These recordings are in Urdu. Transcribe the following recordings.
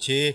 6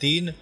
3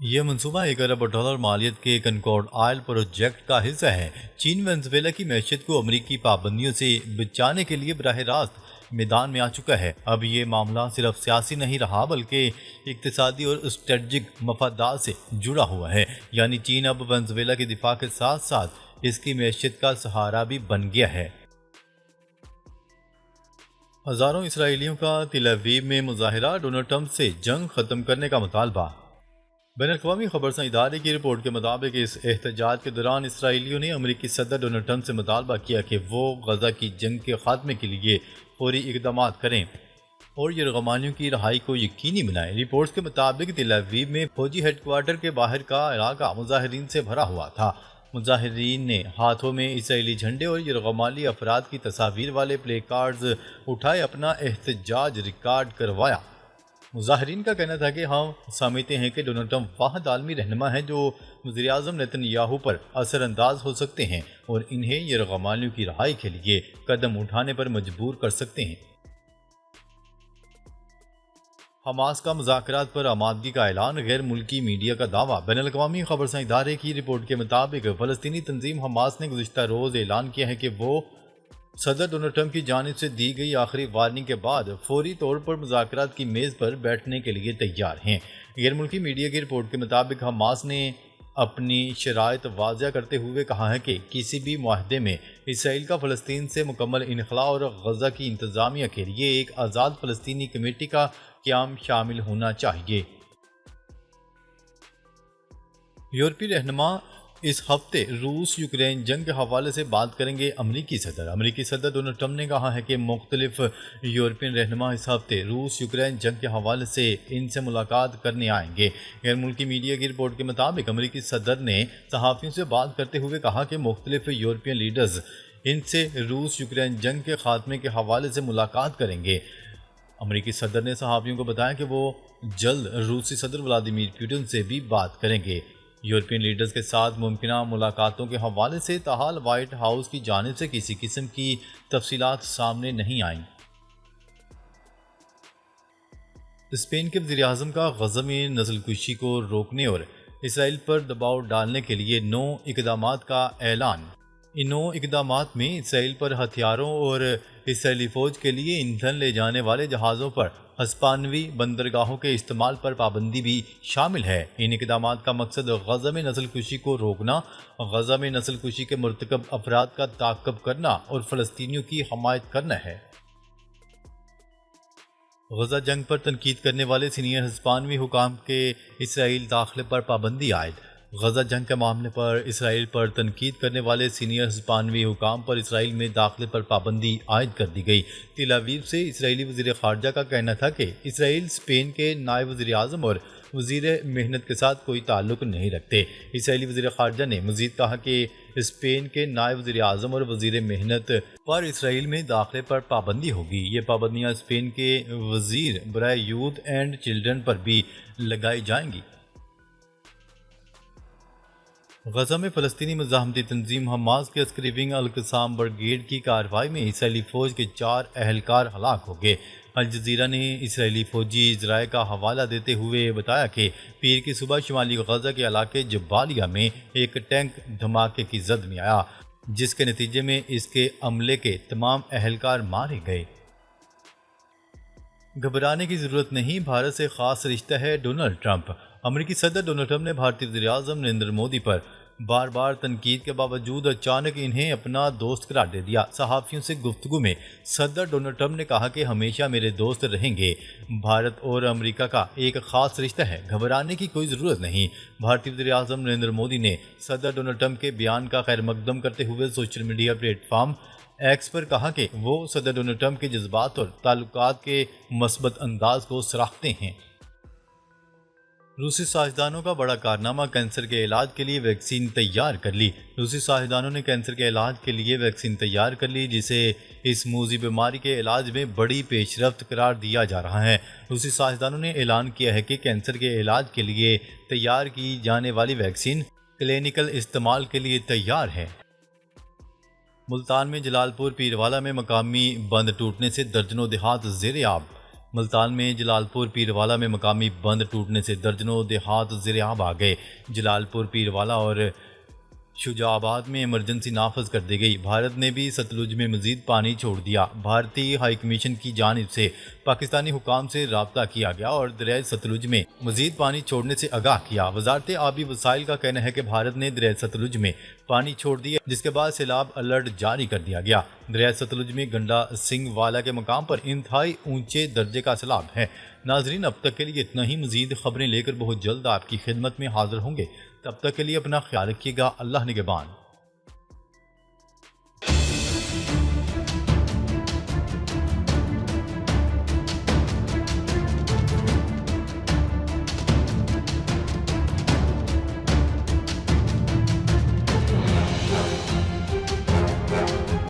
یہ منصوبہ $1 ارب مالیت کے کنکورڈ آئل پروجیکٹ کا حصہ ہے۔ چین وینزویلا کی معیشت کو امریکی پابندیوں سے بچانے کے لیے براہ راست میدان میں آ چکا ہے۔ اب یہ معاملہ صرف سیاسی نہیں رہا بلکہ اقتصادی اور اسٹریٹجک مفادات سے جڑا ہوا ہے، یعنی چین اب وینزویلا کے دفاع کے ساتھ ساتھ اس کی معیشت کا سہارا بھی بن گیا ہے۔ ہزاروں اسرائیلیوں کا تل ابیب میں مظاہرہ، ڈونلڈ ٹرمپ سے جنگ ختم کرنے کا مطالبہ۔ بین الاقوامی خبرساں ادارے کی رپورٹ کے مطابق اس احتجاج کے دوران اسرائیلیوں نے امریکی صدر ڈونلڈ ٹرمپ سے مطالبہ کیا کہ وہ غزہ کی جنگ کے خاتمے کے لیے فوری اقدامات کریں اور یرغمالیوں کی رہائی کو یقینی بنائیں۔ رپورٹس کے مطابق تل ابیب میں فوجی ہیڈ کوارٹر کے باہر کا علاقہ مظاہرین سے بھرا ہوا تھا۔ مظاہرین نے ہاتھوں میں اسرائیلی جھنڈے اور یرغمالی افراد کی تصاویر والے پلے کارڈز اٹھائے اپنا احتجاج ریکارڈ کروایا۔ مظاہرین کا کہنا تھا کہ ہم سمجھتے ہیں کہ ڈونلڈ ٹرمپ واحد عالمی رہنما ہیں جو وزیر اعظم نیتن یاہو پر اثر انداز ہو سکتے ہیں اور انہیں یرغمالیوں کی رہائی کے لیے قدم اٹھانے پر مجبور کر سکتے ہیں۔ حماس کا مذاکرات پر آمادگی کا اعلان، غیر ملکی میڈیا کا دعویٰ۔ بین الاقوامی خبرساں ادارے کی رپورٹ کے مطابق فلسطینی تنظیم حماس نے گزشتہ روز اعلان کیا ہے کہ وہ صدر ڈونلڈ ٹرمپ کی جانب سے دی گئی آخری وارننگ کے بعد فوری طور پر مذاکرات کی میز پر بیٹھنے کے لیے تیار ہیں۔ غیر ملکی میڈیا کی رپورٹ کے مطابق حماس نے اپنی شرائط واضح کرتے ہوئے کہا ہے کہ کسی بھی معاہدے میں اسرائیل کا فلسطین سے مکمل انخلاء اور غزہ کی انتظامیہ کے لیے ایک آزاد فلسطینی کمیٹی کا قیام شامل ہونا چاہیے۔ یورپی رہنما اس ہفتے روس یوکرین جنگ کے حوالے سے بات کریں گے۔ امریکی صدر ڈونلڈ ٹرمپ نے کہا ہے کہ مختلف یورپین رہنما اس ہفتے روس یوکرین جنگ کے حوالے سے ان سے ملاقات کرنے آئیں گے۔ غیر ملکی میڈیا کی رپورٹ کے مطابق امریکی صدر نے صحافیوں سے بات کرتے ہوئے کہا کہ مختلف یورپین لیڈرز ان سے روس یوکرین جنگ کے خاتمے کے حوالے سے ملاقات کریں گے۔ امریکی صدر نے صحافیوں کو بتایا کہ وہ جلد روسی صدر ولادیمیر پوٹن سے بھی بات کریں گے۔ یورپین لیڈرز کے ساتھ ممکنہ ملاقاتوں کے حوالے سے تاحال وائٹ ہاؤس کی جانب سے کسی قسم کی تفصیلات سامنے نہیں آئیں۔ اسپین کے وزیر اعظم کا غزہ میں نسل کشی کو روکنے اور اسرائیل پر دباؤ ڈالنے کے لیے 9 اقدامات کا اعلان۔ ان 9 اقدامات میں اسرائیل پر ہتھیاروں اور اسرائیلی فوج کے لیے ایندھن لے جانے والے جہازوں پر ہسپانوی بندرگاہوں کے استعمال پر پابندی بھی شامل ہے۔ ان اقدامات کا مقصد غزہ میں نسل کشی کو روکنا، غزہ میں نسل کشی کے مرتکب افراد کا تعاقب کرنا اور فلسطینیوں کی حمایت کرنا ہے۔ غزہ جنگ پر تنقید کرنے والے سینئر ہسپانوی حکام کے اسرائیل داخلے پر پابندی عائد۔ غزہ جنگ کے معاملے پر اسرائیل پر تنقید کرنے والے سینئر ہسپانوی حکام پر اسرائیل میں داخلے پر پابندی عائد کر دی گئی۔ تل ابیب سے اسرائیلی وزیر خارجہ کا کہنا تھا کہ اسرائیل اسپین کے نائب وزیر اعظم اور وزیر محنت کے ساتھ کوئی تعلق نہیں رکھتے۔ اسرائیلی وزیر خارجہ نے مزید کہا کہ اسپین کے نائب وزیر اعظم اور وزیر محنت پر اسرائیل میں داخلے پر پابندی ہوگی۔ یہ پابندیاں اسپین کے وزیر برائے یوتھ اینڈ چلڈرن پر بھی لگائی جائیں گی۔ غزہ میں فلسطینی مزاحمتی تنظیم حماس کے عسکری ونگ القسام بریگیڈ کی کارروائی میں اسرائیلی فوج کے 4 اہلکار ہلاک ہو گئے۔ الجزیرہ نے اسرائیلی فوجی ذرائع کا حوالہ دیتے ہوئے بتایا کہ پیر کی صبح شمالی غزہ کے علاقے جبالیہ میں ایک ٹینک دھماکے کی زد میں آیا، جس کے نتیجے میں اس کے عملے کے تمام اہلکار مارے گئے۔ گھبرانے کی ضرورت نہیں، بھارت سے خاص رشتہ ہے ڈونلڈ ٹرمپ۔ امریکی صدر ڈونلڈ ٹرمپ نے بھارتی وزیر اعظم نریندر مودی پر بار بار تنقید کے باوجود اچانک انہیں اپنا دوست قرار دے دیا۔ صحافیوں سے گفتگو میں صدر ڈونلڈ ٹرمپ نے کہا کہ ہمیشہ میرے دوست رہیں گے۔ بھارت اور امریکہ کا ایک خاص رشتہ ہے، گھبرانے کی کوئی ضرورت نہیں۔ بھارتی وزیر اعظم نریندر مودی نے صدر ڈونلڈ ٹرمپ کے بیان کا خیر مقدم کرتے ہوئے social media platform X پر کہا کہ وہ صدر ڈونلڈ ٹرمپ کے جذبات اور تعلقات کے مثبت انداز کو سراہتے ہیں۔ روسی سائنسدانوں کا بڑا کارنامہ، کینسر کے علاج کے لیے ویکسین تیار کر لی۔ روسی سائنسدانوں نے کینسر کے علاج کے لیے ویکسین تیار کر لی، جسے اس موذی بیماری کے علاج میں بڑی پیش رفت قرار دیا جا رہا ہے۔ روسی سائنسدانوں نے اعلان کیا ہے کہ کینسر کے علاج کے لیے تیار کی جانے والی ویکسین کلینیکل استعمال کے لیے تیار ہے۔ ملتان میں جلال پور پیروالا میں مقامی بند ٹوٹنے سے درجنوں دیہات زیر آب۔ ملتان میں جلال پور پیروالا میں مقامی بند ٹوٹنے سے درجنوں دیہات زیر آب آ گئے۔ جلال پور پیروالا اور شجاع آباد میں ایمرجنسی نافذ کر دی گئی۔ بھارت نے بھی ستلج میں مزید پانی چھوڑ دیا۔ بھارتی ہائی کمیشن کی جانب سے پاکستانی حکام سے رابطہ کیا گیا اور دریائے ستلج میں مزید پانی چھوڑنے سے آگاہ کیا۔ وزارت آبی وسائل کا کہنا ہے کہ بھارت نے دریائے ستلج میں پانی چھوڑ دیا، جس کے بعد سیلاب الرٹ جاری کر دیا گیا۔ دریائے ستلج میں گنڈا سنگھ والا کے مقام پر انتہائی اونچے درجے کا سیلاب ہے۔ ناظرین، اب تک کے لیے اتنا ہی۔ مزید خبریں لے کر بہت جلد آپ کی خدمت میں حاضر ہوں گے۔ تب تک کے لیے اپنا خیال رکھیے گا۔ اللہ نگہبان۔